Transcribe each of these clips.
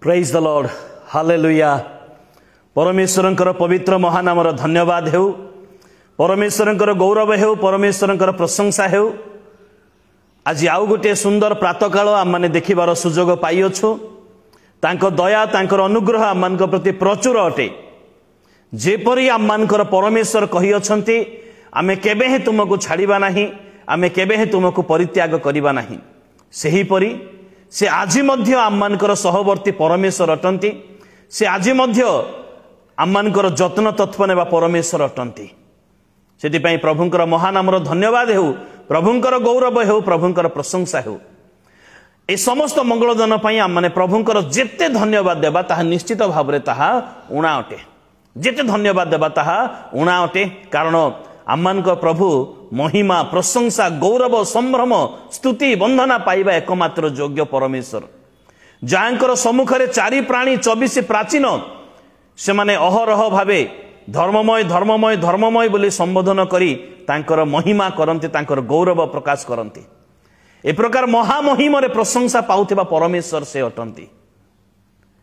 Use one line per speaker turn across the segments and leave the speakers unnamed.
Praise the lord hallelujah. परमेश्वरंकर पवित्र महानामर धन्यवाद हेउ, परमेश्वरंकर गौरव हेउ, परमेश्वरंकर प्रशंसा हेउ। आज आउ गोटे सुंदर प्रातःकाल आम माने देखिबार सुजोग पाइअछु। तांको दया तांकर अनुग्रह आम मानक प्रति प्रचुर अटे। जेपरि आम मानकर परमेश्वर कहि अछंती, आमे केबे हे तुमको छाड़िबा नाही, आमे केबे हे तुमको परित्याग करिबा नाही। सेही परि से आज मध्य आम मानकर सहवर्ती परमेश्वर अटंती। से आज मध्य आम मानकर जत्न तत्व नेबा परमेश्वर अटंती। सेतिपई प्रभुंकर महानामर धन्यवाद हेउ, प्रभुंकर गौरव हेउ, प्रभुंकर प्रशंसा हेउ। ए समस्त मंगलदान पई आम माने प्रभुंकर जेते धन्यवाद देबा ताहा निश्चित भाबरे ताहा उणा अटे। जेते धन्यवाद देबा ताहा उणा अटे। कारण आममानक प्रभु महिमा प्रशंसा गौरव संभ्रम स्तुति वंदना पाइबा एकमात्र योग्य परमेश्वर, जांकर सम्मुखरे चारि प्राणी 24 प्राचीन से माने अहरह भावे धर्ममय धर्ममय धर्ममय बोली संबोधन करी तांकर महिमा करंती, तांकर गौरव प्रकाश करंती। ए प्रकार महामहिमरे प्रशंसा पाउथिबा परमेश्वर से अटंती।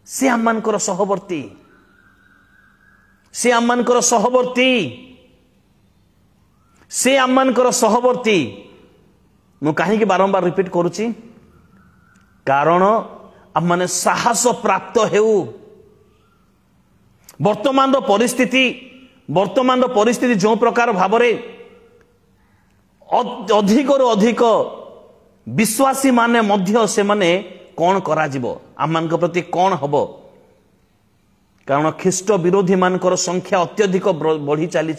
से आममानकर सहवर्ती, से आममानकर सहवर्ती, से आममानकर सहवर्ती। मु कहीं बारंबार रिपीट करुची, कारण आम माने साहस प्राप्त हेउ। वर्तमान परिस्थिति जो प्रकार भावरे अधिक अधिक विश्वासी माने मध्य से माने कौन करा जिवो, आम मान प्रति कौन हबो। कारण ख्रीष्ट विरोधी मानकर संख्या अत्यधिक बढ़ी चली।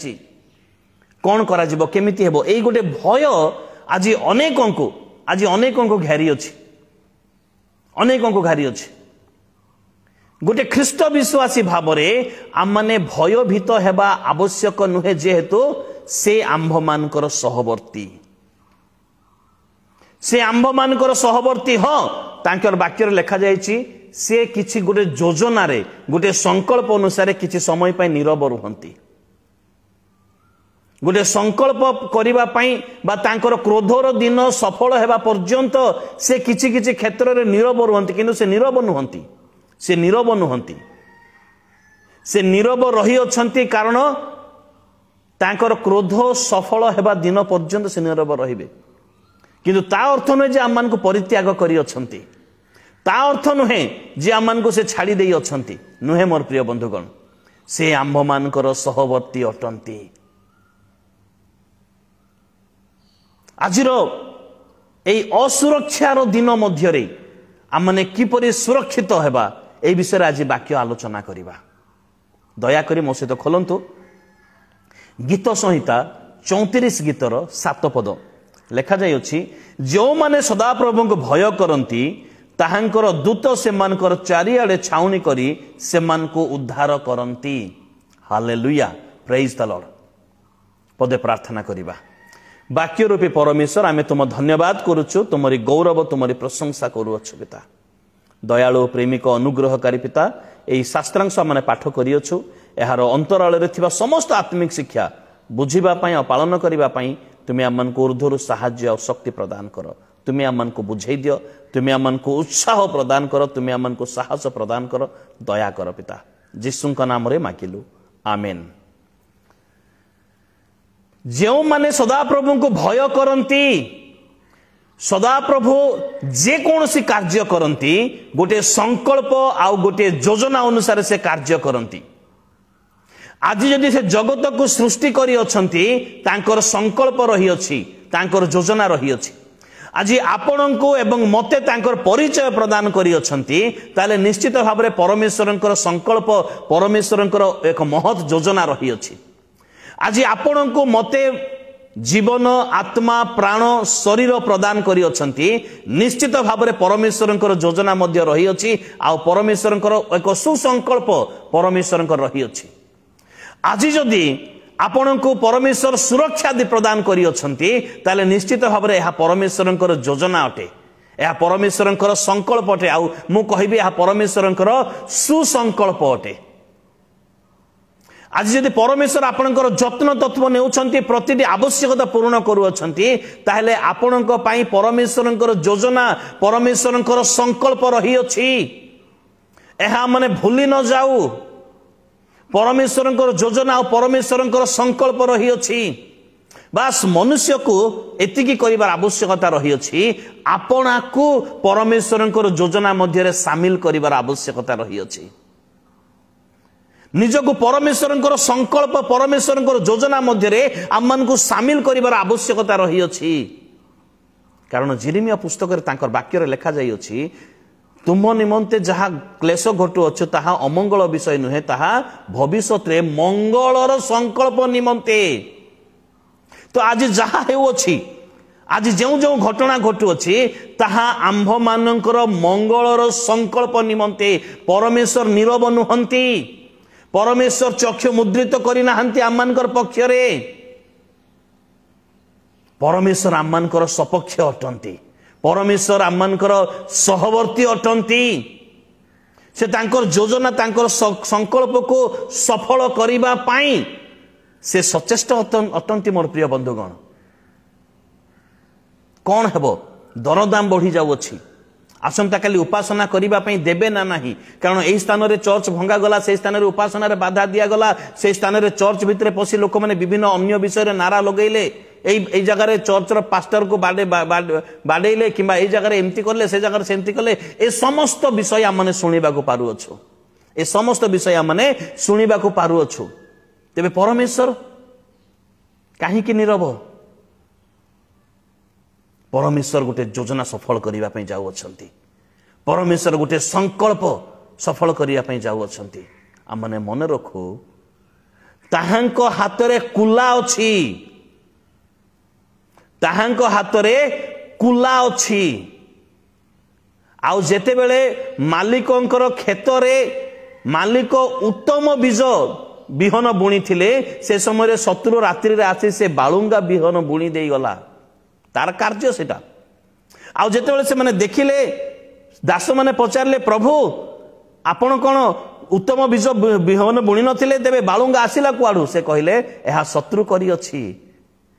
कौन करा जिवो, केमिति हेबो, एई गोटे भय आज अनेकों घेरी अछि, अनेकों घेरी अछि। गोटे ख्रीष्ट विश्वासी भावरे आम माने भयभीत हेबा आवश्यक नुहे, जेहेतु से आंभ मानकर सहवर्ती, से आंभ मानकर सहवर्ती। हाँ, तांकर वाक्य लिखा जायछि, से किछि गोटे योजना रे गोटे संकल्प अनुसार किछि समय पय नीरव रुहंती। गोटे संकल्प करिबा पई बा तांकर क्रोधर दिन सफल हेबा पर्यंत से किछि किछि क्षेत्र रे नीरव रुहंती, किंतु से नीरव नुहंती, से नीरव नुहंती, से नीरव रही अछंती। कारण तांकर क्रोध सफल हेबा दिन पर्यंत से नीरव रहिबे। किंतु ता अर्थ नुहे जे आम को परित्याग करी अछंती, ता अर्थ नुहे जे आम को से छाड़ी देई अछंती, नुहे मोर प्रिय बंधुगण। से आंभ मानकर सहवर्ती अटंती। आजिर एई असुरक्षार दिन मध्यरे आम माने किपरि सुरक्षित हेबा, ए विषय आज वाक्य आलोचना करिबा। दया करी मो सहित खोलंतु गीत संहिता 34 गीतर 7 पद लेखा जाय अछि, जो माने सदा प्रभु को भय करंती ताहांकर दूत सेमानकर चारिआडे छाउनी करी सेमान को उद्धार करंती। Hallelujah, praise the lord. पदे प्रार्थना करिबा। वाक्य रूपी परमेश्वर, आमे तुम धन्यवाद करुछु, तुमरी गौरव तुमरी प्रशंसा करुअछु पिता। दयालु प्रेमिक अनुग्रहकारी पिता, एई शास्त्रांश आमे पाठ करिअछु, एहार अंतराल रे थिबा समस्त आत्मिक शिक्षा बुझिबा पई आ पालन करिबा पई तुमे आमन को ऊर्ध्वरु साहाय्य और शक्ति प्रदान करो। तुमे आमन को बुझाई दियो, तुमे आमन को उत्साह प्रदान करो, तुमे आमन को साहस प्रदान करो। दया करो पिता, यीशु का नाम रे मागिलु, आमेन। जो माने सदा प्रभु को भय करंती, सदा प्रभु जे कौनसी कार्य करंती गोटे संकल्प आउ गोटे योजना अनुसार से कार्य करंती। आज जदि से जगत को सृष्टि करी अछंती, तांकर संकल्प रही अछि, तांकर योजना रही अछि। आज आपण को एवं मते तांकर परिचय प्रदान करी अछंती, ताले निश्चित भाबरे परमेश्वरंकर संकल्प, परमेश्वरंकर एक महत् योजना रही अछि। आज आपण को मते जीवन आत्मा प्राण शरीर प्रदान करी अछंती, निश्चित भाबरे परमेश्वरंकर योजना मध्य रही अछि, आ परमेश्वरंकर एक सुसंकल्प परमेश्वरंकर रही अछि। आज जदि आपण को परमेश्वर सुरक्षा दि प्रदान करी अछंती, ताले निश्चित भाबरे यह परमेश्वरंकर योजना अटे, यह परमेश्वरंकर संकल्प अटे। आ मु कहिबे यह परमेश्वरंकर सुसंकल्प अटे। आज जदि परमेश्वर आपणकर जत्न तत्व नेउछंती, प्रतिटी आवश्यकता पूर्ण करूछंती, ताहेले आपणक पई परमेश्वरंकर योजना, परमेश्वरंकर संकल्प रही अछि। ଏହା ମାନେ भूली न जाऊ परमेश्वर योजना और परमेश्वर संकल्प रही अछि बास मनुष्य को एतिकी करिवार आवश्यकता रही अछि आपना को परमेश्वर योजना मध्य सामिल करिवार आवश्यकता रही अछि निजको परमेश्वर संकल्प परमेश्वर योजना मध्य आम को सामिल करिवार आवश्यकता रही अछि कारण जिरिमिया पुस्तक तांकर वाक्य लेखा जाई अछि तुम निमंते जहाँ क्लेश घटु अच्छु ताहा अमंगल विषय नुहे ताहा भविष्यत रे मंगलर संकल्प निमंते तो आज जहाँ हेउछि आज जो जो घटना घटु अछि ताहा आंभ मानकर मंगलर संकल्प निमंते परमेश्वर नीरव नुहंती परमेश्वर चक्षु मुद्रित करि नाहंती आममानकर पक्ष रे परमेश्वर आममानकर सपक्ष अटंती परमेश्वर आममानकर सहवर्ती अटंती से तांकर योजना तांकर संकल्प को सफल करिबा पाई से सचेष्ट अटंती मोर प्रिय बंधुगण कौन हेबो दरदाम बढ़ी जाउ अछि आसंता काली उपासना करिबा पई देबे ना नाही कारण एई स्थान रे चर्च भंगा गला से स्थान रे उपासना रे बाधा दिया गला से स्थान रे चर्च भितरे पसी लोक माने विभिन्न अन्य विषय रे नारा लगैले एई जगह रे चर्च रो पास्टर को बाडेले किबा एई जगह रे एम्ति करले से जगह रे सेम्ति करले ए समस्त विषय हमने सुनिबा को पारु अछु ए समस्त विषय हमने सुनिबा को पारु अछु तेबे परमेश्वर काहे कि नीरव परमेश्वर गोटे योजना सफल करिबा पई जाउ अछंती परमेश्वर गोटे संकल्प सफल करिबा पई जाउ अछंती आमने मन रखु ताहांको हाथ रे कुला अछि ताहांको हाथ रे कुला अछि आउ जेते बेले मालिकंकर खेत रे मालिक उत्तम बीज बिहन बुणी थिले से समय शत्रु रात्रि रे आसी से बालुंगा बिहन बुणी देई गला तार कार्य सेटा आउ जेते बेले से माने देखिले दास माने पचारले प्रभु आपण कोन उत्तम बीज बिहन बुणी नथिले देबे बालुंगा आसिला कुआडू से कहले एहा शत्रु करी अछि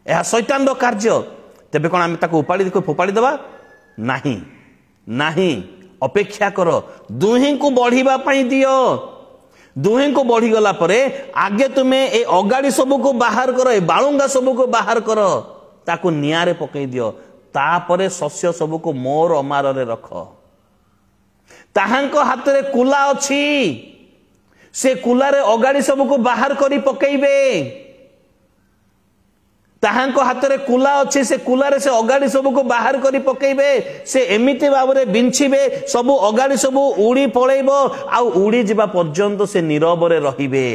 एहा शैतान रो कार्य तेबे कोन हम ताको उपाड़ी देखो फोपाड़ी देबा नाही नाही अपेक्षा कर दुही को बढ़ीबा पई दियो दुही को बढ़ी गला परे आगे तुमे ए अगाड़ी सब को बाहर करो ए बालुंगा सब को बाहर करो ताको नियारे पकई दियो तापरे शस्य सब को मोर अमार रे रख ताहांको हाथ रे कुला अछि से कुला रे अगाड़ी सब को बाहर करी पकईबे ताहांको हाथ रे कुला अछि से कुला रे से अगाड़ी सब को बाहर करी पकईबे से एमिति भाबरे बिंछिबे सब अगाड़ी सब उड़ी पळेइबो आ उड़ी जिबा पर्यंत से नीरव रे रहिबे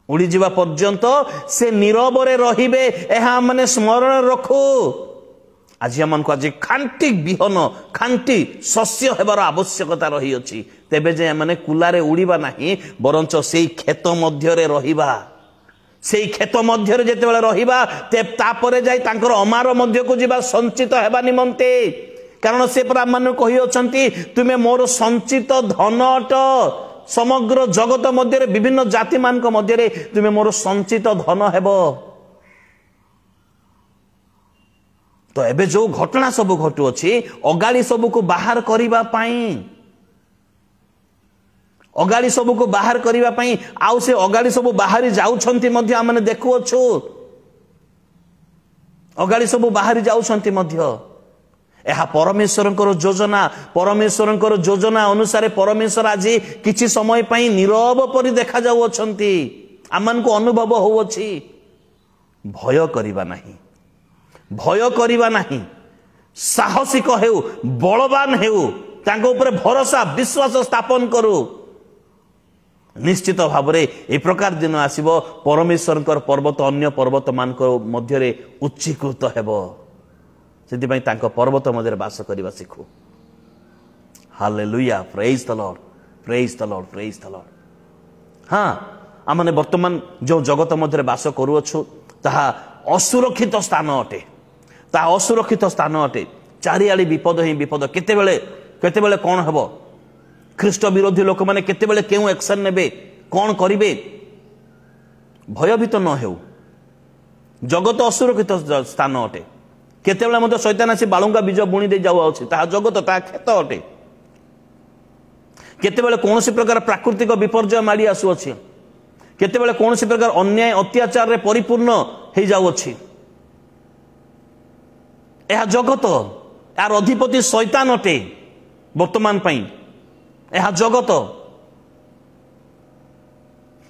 उड़ी जिबा पर्यंत से नीरव रे रहिबे एहा माने स्मरण रखो आज हमन को आज खांटी बिहन खांटी शस्य हेबार आवश्यकता रही अछि तेबे जे माने कुला रे उड़ीबा नाही बरंच सेई खेत मध्य रे रहिबा सेई खेत मध्य रे जेते बेले रहिबा ते तापरे जाई तांकर अमार मध्य को जिबा संचित हेबा निमंते कारण से परा मन कहि अछंती तुमे मोर संचित धन अट समग्र जगत मध्य रे विभिन्न जाति मान को मध्य रे तुमे मोर संचित धन हेबो तो एबे जो घटना सब घटु अछि अगाड़ी सब को बाहर करिबा पई अगाड़ी सब को बाहर करिबा पई आउ से अगाड़ी सब बाहरी जाउछंती मध्य हमने देखु अछु अगाड़ी सब बाहरी जाउछंती मध्य एहा परमेश्वरंकर योजना अनुसार परमेश्वर आज किछि समय पई नीरव परि देखा जाउ अछंती आमन को अनुभव हो अछि भय करिबा नाही साहसिक हेउ बलवान हेउ तांको ऊपर भरोसा विश्वास स्थापन करू निश्चित भाव में ए प्रकार दिन आसीबो परमेश्वरंकर पर्वत अन्य पर्वत मान मध्य रे उच्चीकृत हेबो सेति पई तांको पर्वत मध्य वास करबा सिखु hallelujah praise the Lord praise the Lord praise the Lord हां आमने वर्तमान जो जगत मध्य वास करू अछु ताहा असुरक्षित स्थान अटे ता असुरक्षित स्थान अटे चारिआली विपद ही विपद केतेबेले कौन हेबो ख्रीष्ट विरोधी लोक माने केतेबेले केउ एक्शन नेबे कौन करिवे भयभीत न हेउ जगत असुरक्षित स्थान अटे केतेबेले मते शैतान आसी बालुंगा बीज बुणी दे जाउ अछि ता जगत ता खेत अटे केतेबेले कौन प्रकार प्राकृतिक विपर्यय माड़ी आसुअछि केतेबेले कौन प्रकार अन्याय अत्याचार रे परिपूर्ण हो जाउछि यह जगत यार अधिपति शैतान अटे वर्तमान पई यह जगत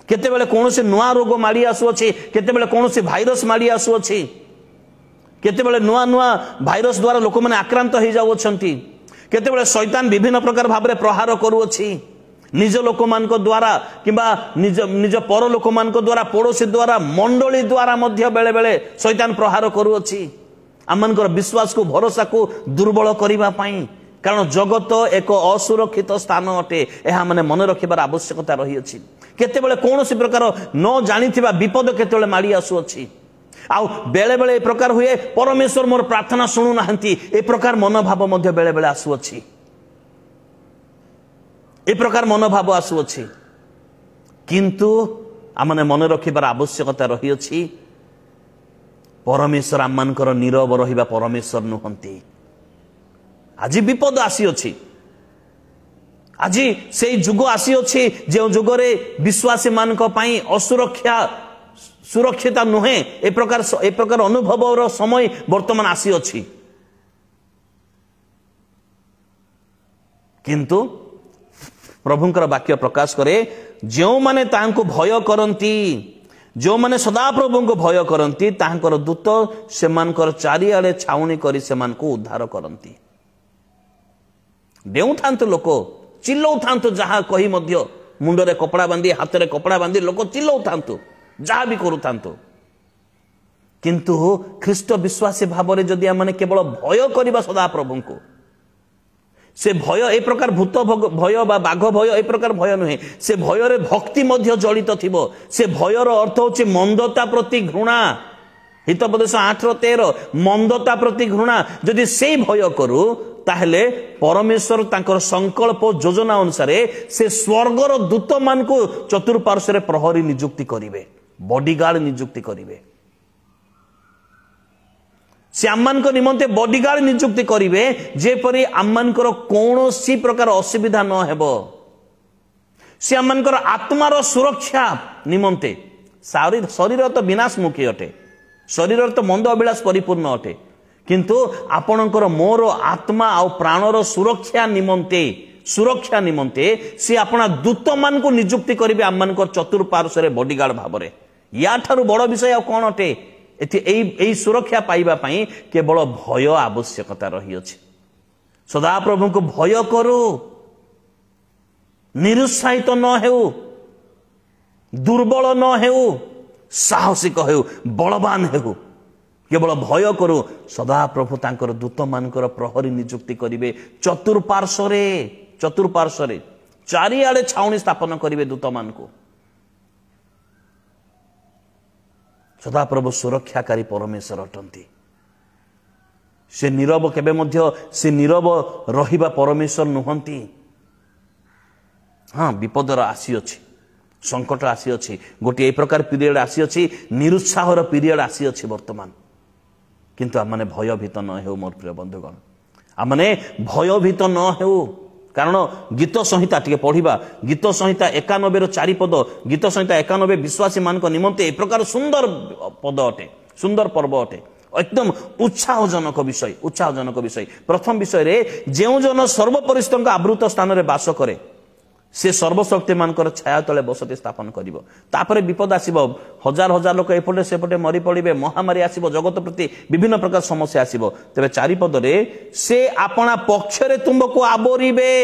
केतेबेले कौन नुआ रोग माड़ी आसुअछि केतेबेले कौन भाइरस माड़ी आसुअछि केतेबेले नुआ नुआ भाइरस द्वारा लोक माने आक्रांत हो जाउछंती केतेबेले शैतान विभिन्न प्रकार भाबरे प्रहार करूअछि निज लोक मान द्वारा किंबा निज निज पर लोक मान द्वारा पड़ोसी द्वारा मंडली द्वारा मध्य बेले बेले शैतान प्रहार करूअछि आमनकर विश्वास को भरोसा को दुर्बल करिबा पई कारण जगत एक असुरक्षित स्थान अटे यह माने मन रखिबार आवश्यकता रही अछि केतेबेले कौन प्रकार न जानिथिबा विपद केतेबेले माड़ी आसुअछि आउ बेले बेले ए प्रकार हुए परमेश्वर मोर प्रार्थना सुनु नाहंती ए प्रकार मनोभाव मध्य बेले बेले आसुअछि ए प्रकार मनोभाव आसुअछि किंतु आमने मन रखिबार आवश्यकता रही अछि परमेश्वर आमनकर नीरव रहिबा परमेश्वर नुहंती आज विपद आसी अछि आज से जुग आसी अछि जे जुगरे विश्वासी मानक पई असुरक्षा सुरक्षिता नुहे ए प्रकार अनुभव समय वर्तमान आसी अछि किंतु प्रभुंकर वाक्य प्रकाश करे जो माने तांको भय करंती जो माने सदा प्रभु को भय करंती तांकर दूत सेमानकर चारिआडे छाउनी करी सेमान को उद्धार करंती डेउ थांत लोक चिल्लौ थांत जहा कही मध्य मुंडरे कपड़ा बांधी हाथ में कपड़ा बांधी लोक चिल्लौ थांत जहा भी करू थांत किंतु ख्रीष्ट विश्वासी भाव में जदि आम केवल भय करबा सदा प्रभु को से भय ए प्रकार भूत भय बा बाघ भय ए प्रकार भय नुहे से भय रे भक्ति मध्य जड़ित थिबो से भयर अर्थ होछि मंदता प्रति घृणा हितोपदेश 8:13 मंदता प्रति घृणा जदि से भय करू ताहले परमेश्वर तांकर संकल्प योजना अनुसार से स्वर्गर दूत मान को चतुर्पार्श्व प्रहरी नियुक्ति करिवे बॉडीगार्ड नियुक्ति करिवे से आम्मान निमंते बॉडीगार्ड नियुक्ति करिवे जेपरि आम्मानकर कौनसी प्रकार असुविधा न हेबो से आम्मानकर आत्मार सुरक्षा निमंते शरीर तो विनाशमुखी अटे शरीर तो मंद अभिलाष परिपूर्ण अटे किंतु आपणकर मोर आत्मा आ प्राणर सुरक्षा निमंते से अपना दूत मान को नियुक्ति करिवे आम्मानकर चतुर्पार्श्व बॉडीगार्ड भाव या ठारू बड़ विषय कौन अटे एई सुरक्षा पाइबा पई केवल भय आवश्यकता रही अछि सदा प्रभु को भय करू निरुत्साहित न हेउ दुर्बल न हेउ साहसिक हेउ बलवान हेउ केवल भय करू सदा प्रभु तांकर दूत मानकर प्रहरी नियुक्ति करिवे चतुर्पार्श्व चारिआडे छाउनी स्थापन करिवे दूत मान को सदा प्रभु सुरक्षाकारी परमेश्वर अटंती से नीरव केबे मध्य से नीरव रहिबा परमेश्वर नुहंती हाँ विपदर आसी अछि संकट आसी अछि गोटे ए प्रकार पीरियड आसी अछि निरुत्साहर पीरियड आसी अछि वर्तमान किंतु आमने भयभीत न हेउ मोर प्रिय बंधुगण आमने भयभीत न हेउ कारण गीत संहिता टिके पढ़िबा गीत संहिता 91 4 पद गीत संहिता 91 विश्वासी मानक निमंते ए प्रकार सुंदर पद अटे सुंदर पर्व अटे एकदम उत्साहजनक विषय प्रथम विषय रे जेउ जन सर्वपरिष्ठक आवृत स्थान रे वास करे से सर्वशक्ति मानकर छाया तले बसति स्थापन करिवो तापरे विपद आसीबो हजार हजार लोक एपटे सेपटे मरी पड़िबे महामारी आसीबो जगत प्रति विभिन्न प्रकार समस्या आसीबो तबे चारि पद रे से आपना पक्षरे तुमको आबोरिबे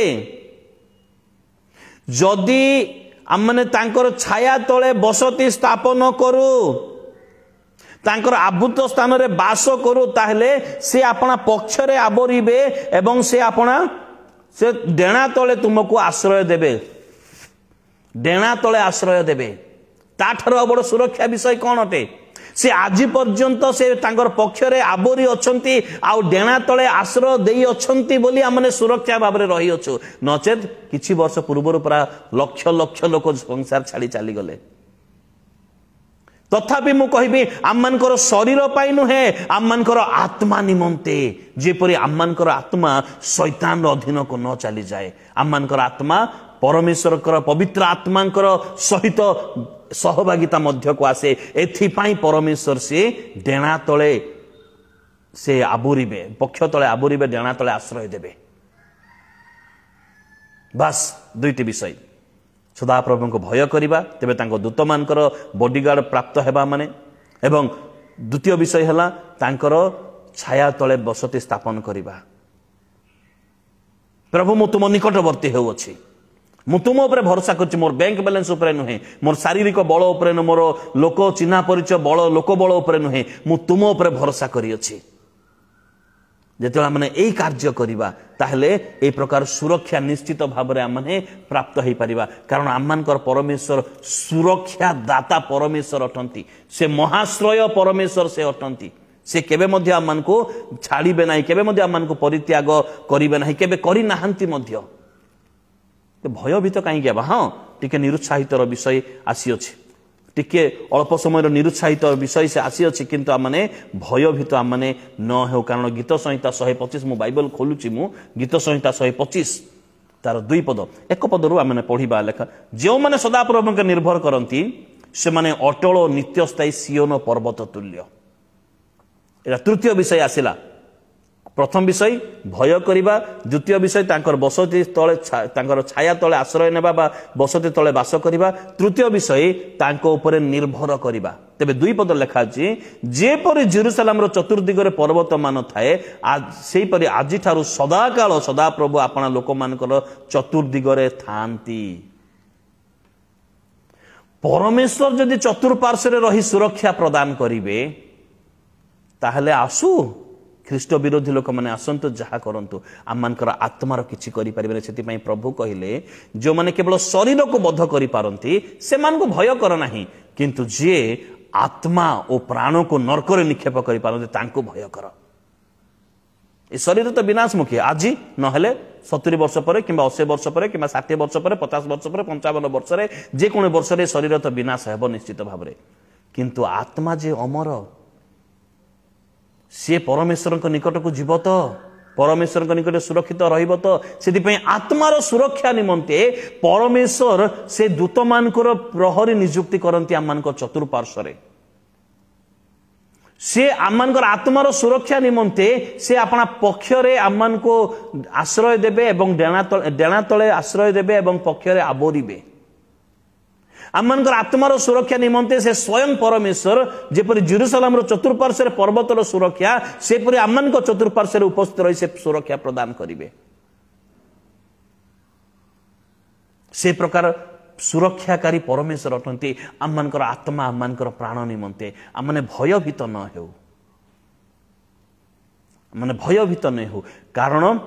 जदि आमने तांकर छाया तले बसति स्थापन करू तांकर आभूत स्थान रे वास करू ताहले से आपना पक्षरे आबोरिबे एवं से आपना से डेणा तले तुमको आश्रय देबे डेणा तले आश्रय देबे ताठर बड़ सुरक्षा विषय कौन अटे से आज पर्यंत से तांकर पक्षरे आबोरी अछंती आउ डेणा तले आश्रय देई अछंती बोली हमने सुरक्षा भाबरे रही अछु नचेत किछि वर्ष पूर्वरु पूरा लक्ष लक्ष लोक संसार छाड़ी चली गले तथापि मु कहबी आम्मानकर शरीर पाई नुहे आम्मानकर आत्मा निमंते जेपरि आम्मानकर आत्मा शैतान अधीन को न चली जाए आम्मानकर आत्मा परमेश्वर पवित्र आत्मा सहित सहभागिता मध्य को आसे। एथिपाई परमेश्वर से डेणा तले से आबुरीबे, पक्ष तले आबुरीबे, डेणा तले आश्रय देबे। बास दुईटी विषय, सदाप्रभु को भय करिबा, तेबे तांको दूत मानकर बॉडीगार्ड प्राप्त हेबा माने, एवं द्वितीय विषय हला तांकर छाया तले बसती स्थापन करिबा। प्रभु मु तुम निकटवर्ती हेउछि, मु तुम उपरे भरोसा करछि, मोर बैंक बैलेंस उपरे नुहे, मोर शारीरिक बल उपरे न, मोर लोक चिन्हा परिचय बल लोक बल उपरे नुहे, मु तुम उपरे भरोसा करिअछि। जेतेबेले आमने एई कार्य करिबा ताहले एई प्रकार सुरक्षा निश्चित भाबरे आमने प्राप्त हेई परिबा, कारण आमनकर परमेश्वर सुरक्षा दाता परमेश्वर अटंती, से महाश्रय परमेश्वर से अटंती। से केबे मध्य आमनको छाड़ीबे नाही, केबे मध्य आमनको परित्याग करिबे नाही, केबे करि नाहंती मध्य। तो भयभीत कहीं गया, हाँ टिके निरुत्साहित विषय आसी अछि, टिके अल्प समय निरुत्साहित विषय से आसी अछि, किंतु आमने भयभीत आमने न हो। कारण गीत संहिता 125 मु बाइबल खोलुची, मु गीत संहिता 125 तार 2 पद 1 पदरु आमने पढ़िबा लेखा, जो माने सदाप्रभु के निर्भर करंती से माने अटल नित्यस्थायी सियोन पर्वत तुल्य। एटा तृतीय विषय आसिला। प्रथम विषय भय करिबा, द्वितीय विषय तांकर बसती तले तांकर छाया तले आश्रय नेबा बा बसती तले वास करिबा, तृतीय विषय तांको उपरे निर्भर करिबा। तेबे 2 पद लेखा अछि, जे परि जेरुसालेम रो चतुर्दिगरे पर्वत मान थाए, सेही परि आजि ठारू सदाकाल सदाप्रभु आपणा लोक मानकर चतुर्दिगरे थांती। परमेश्वर जदि चतुर्पार्श्वरे रही सुरक्षा प्रदान करिवे ताहले आसु ख्रीष्ट विरोधी लोक मैंने आसतु, जहा करंतु, आम मानकर आत्मार किछि करि परिबे। सेति प्रभु कहले, जो माने केवल शरीर को बद्ध करि पारंती से मान को भय कर नाही, किंतु जे आत्मा और प्राण को नरकरे निक्षेप करि पारंती तांको भय कर। ए शरीर तो विनाशमुखी, आज नहेले 70 वर्ष पर कि 80 वर्ष पर कि 60 वर्ष पर 50 वर्ष पर 55 वर्ष रे जे कोन वर्ष रे शरीर तो विनाश हेबो निश्चित भाबरे, किंतु आत्मा जे अमर, सी परमेश्वर निकट को जीव तो, परमेश्वर निकट सुरक्षित रहिब तो। से आत्मार सुरक्षा निमंते परमेश्वर से दूत मानकर प्रहरी नियुक्ति करती आम चतुर्पार्श्व। से आम आत्मार सुरक्षा निमंते से अपना पक्षरे आम को आश्रय देबे एवं डेणा तले आश्रय देबे एवं पक्षरे आबोरीबे। आमनकर आत्मार सुरक्षा निमंते से स्वयं परमेश्वर जेपरि जेरुसालेम रो चतुर्पार्श्व पर्वतर सुरक्षा सेपरि आमनक चतुर्पार्श्व उपस्थित रही से सुरक्षा प्रदान करिवे। से प्रकार सुरक्षाकारी परमेश्वर अटंती आमनकर आत्मा आमनकर प्राण निमंते। आमने भयभीत न हेउ, माने भयभीत न हो, कारण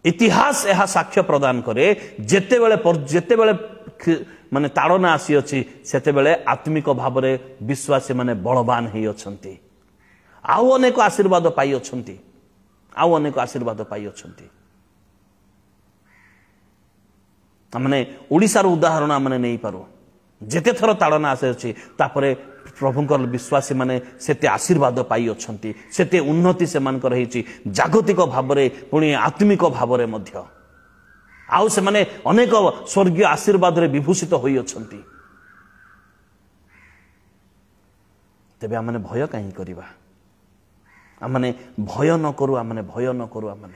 इतिहास यह साक्ष्य प्रदान करे, जेतेबेले माने ताड़ना आसी अछि सेतेबेले आत्मिक भाव में विश्वासी माने बलवान हेइ अछंती, आउ अनेक आशीर्वाद पाई अछंती, आउ अनेक आशीर्वाद पाई अछंती। माने ओडिसा रो उदाहरण आमने नै पारो, जेते थर ताड़ना आसे अछि तापरे प्रभुंकर विश्वासी माने सेते आशीर्वाद पाई अछंती, सेते उन्नति से मानकर हेछि जागतिक भाव में पुणी आत्मिक भाव में मध्य, आउ से माने अनेक स्वर्गीय आशीर्वाद रे विभूषित होई अछंती। तेबे आमने भय काहे करिबा, आमने भय न करू, आमने भय न करू, आमने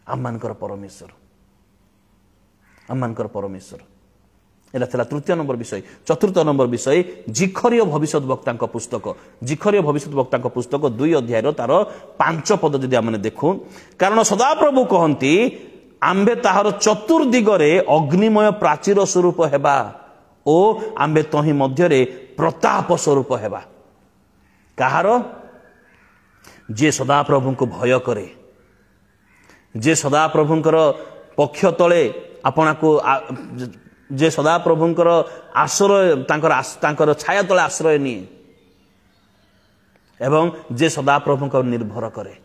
आमनकर परमेश्वर, आमनकर परमेश्वर। एला थला तृतीय नंबर विषय। चतुर्थ नंबर विषय जिखरीय भविष्यत वक्ता पुस्तक, जिखरीय भविष्यत वक्ता पुस्तक 2 अध्याय तार 5 पद जदि आमने देखु, कारण सदाप्रभु कहंती आंबे ताहार चतुर्दिगरे अग्निमय प्राचीर स्वरूप हेबा ओ आंबे तही मध्यरे प्रताप स्वरूप हेबा। कहार? जे सदाप्रभु को भय करे, जे सदाप्रभुंकर पक्ष तले आपना को, जे सदाप्रभुंकर आश्रय तांकर छाया तले आश्रय निये एवं जे सदाप्रभु को निर्भर करे।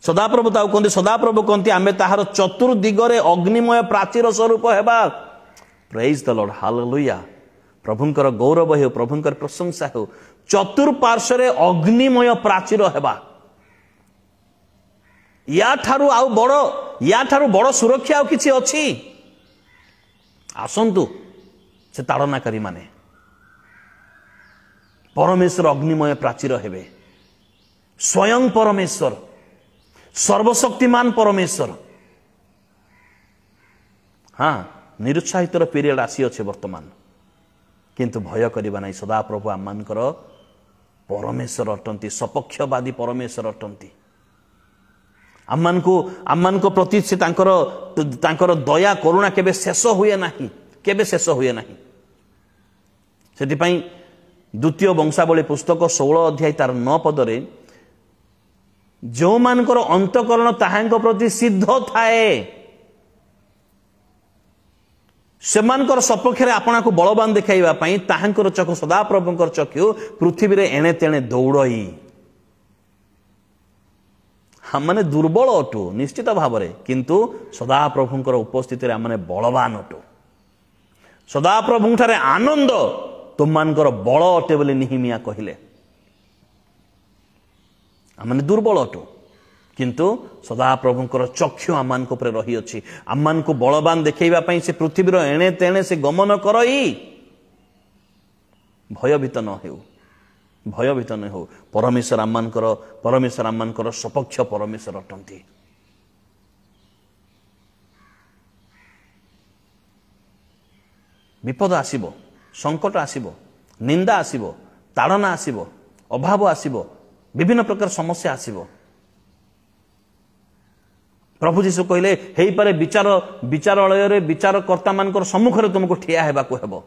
सदाप्रभु ताऊ कहते, सदाप्रभु कहते आमे ताहार चतुर्दिगरे अग्निमय प्राचीर स्वरूप हेबा। Praise the lord, hallelujah. प्रभुंकर गौरव हो, प्रभुंकर प्रशंसा हो। चतुर्पार्श्वरे अग्निमय प्राचीर हेबा। या ठारू बड़ सुरक्षा किछि अछि? आसंतु से ताड़नाकारी माने परमेश्वर अग्निमय प्राचीर हेबे स्वयं परमेश्वर सर्वशक्तिमान परमेश्वर। हाँ निरुत्साहित पीरियड आसी अच्छे वर्तमान किंतु भय करवा नहीं सदा प्रभु आमମାନଙ୍କର परमेश्वर अटंती सपक्षवादी परमेश्वर अटंती आमମାନଙ୍କୁ प्रति से तांकर दया करुणा केबे शेष हुए नहीं केबे शेष हुए नहीं। सेतिपई द्वितीय वंशावली पुस्तक 16 अध्याय तार 9 पदरे जो मानकर अंतकरण ताहांक प्रति सिद्ध थाए सेमानकर सपक्षरे आपना को बलवान देखाइबा पई ताहांकर चक्षु सदा प्रभुंकर चक्षु पृथ्वी रे एणे तेणे दौड़ई। हम माने दुर्बल अटु निश्चित भाव रे किंतु सदा प्रभुंकर उपस्थिति रे हमने बलवान अटु सदा प्रभुंठारे आनंद तुममानकर बल अटे बोली निहिमिया कहिले। हमने दुर्बल अटु किंतु सदा प्रभुंकर चक्षु आमान को रही अछि आमान को बलवान देखैबा पई से पृथ्वीर एणे तेणे से गमन करई। भयभीत न हेउ भयभीत न हो परमेश्वर आमानकर सपक्ष परमेश्वर अटंती। विपद आसीबो संकट आसीबो निंदा आसीबो ताड़ना आसीबो अभाव आसीबो विभिन्न प्रकार समस्या आसीबो। प्रभु जीशु कहले हेई पारे विचारालय रे विचारकर्ता मानकर सम्मुख रे तुमको ठिया हेबाको हेबो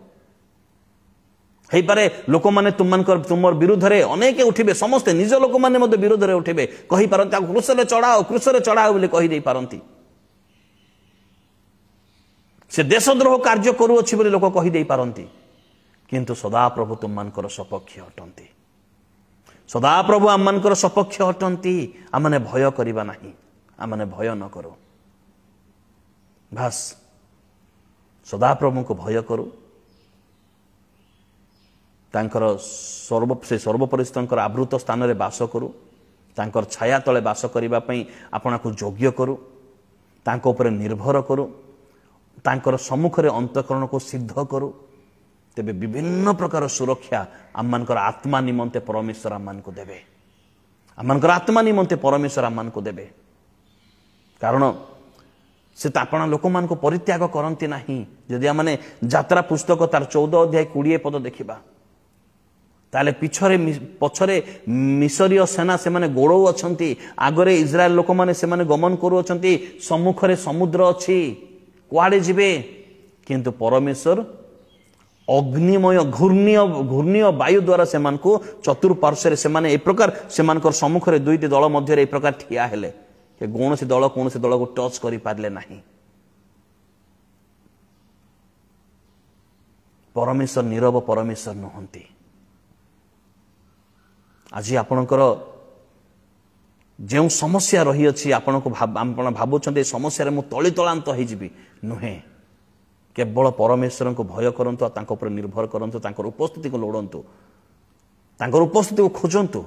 हेई पारे लोक माने तुमर विरुद्ध रे अनेक उठिबे समस्त निज लोक माने मध्य विरुद्ध रे उठिबे कहि पारंती क्रूस रे चढ़ाओ बोली कहि देई पारंती से देशद्रोह कार्य करूअछि बोली लोक कहि देई पारंती किंतु सदा प्रभु तुममानकर सपक्ष अटंती सदा प्रभु आममानकर सपक्ष अटंती आमने भय करिबा नाही आमने भय न करो बस सदा प्रभु को भय करू तांकर से सर्वपरिस्थितर आवृत स्थान रे वास करू तांकर छाया तले वास करिबा पई आपना को योग्य करू तांको ऊपर निर्भर करू तांकर सम्मुख रे अंतःकरण को सिद्ध करू तेबे विभिन्न प्रकार सुरक्षा आममानकर आत्मा निमंते परमेश्वर आममान को देबे आममानकर आत्मा निमंते परमेश्वर आममान को देबे कारण से आपना लोक मान को परित्याग करती नहीं। जदि आमने यात्रा पुस्तक तार 14 अध्याय 20 पद देखिबा ताले पछरे मिसरीय सेना से माने गोड़ो अछंती आगरे इजराइल लोक माने से माने गमन करू अछंती सम्मुख रे समुद्र अछि कुआडे जिबे किंतु परमेश्वर अग्निमय घूर्णीय वायु द्वारा से चतुर्पार्श्व से माने ए प्रकार से सम्मुख रे दुईटी दल मध्य ए प्रकार ठिया हेले कौन सी दल को टच करि पारले नहीं। परमेश्वर नीरव परमेश्वर नहंती। आज आपणकर जो समस्या रही अछि आपण को भाबुछन्ते समस्या मु तली तलांत हो जिबी नुहे केवल परमेश्वर को भय करंतु तांको ऊपर निर्भर करंतु तांकर उपस्थिति को लोड़ंतु तांकर उपस्थिति को खोजंतु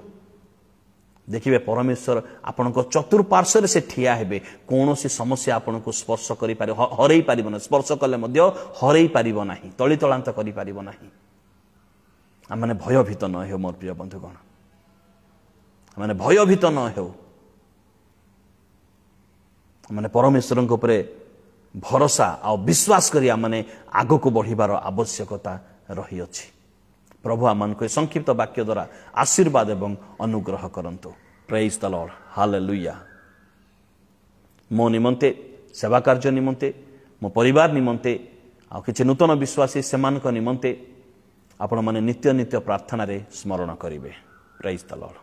देखिए परमेश्वर आपण को चतुर्पार्श्व से ठिया हेबे कौन सी समस्या आपण को स्पर्श करि पारे हरई पारिबो ना स्पर्श कले मध्य हरई पारिबो नाही तली तलांत करि पारिबो नाही। आमने भयभीत न हो मोर प्रिय बंधुगण आमने भयभीत न हो आमने परमेश्वर को ऊपर भरोसा आ विश्वास करी आमने आगो को बढ़िबार आवश्यकता रही अछि। प्रभु आमान को संक्षिप्त वाक्य द्वारा आशीर्वाद एवं अनुग्रह करंतु। Praise the lord hallelujah. मो निमंते सेवा कार्य निमंते मो परिवार निमंते आ किछि नूतन विश्वासी सेमानक निमंते आपण माने नित्य नित्य प्रार्थना रे स्मरण करिवे। Praise the Lord.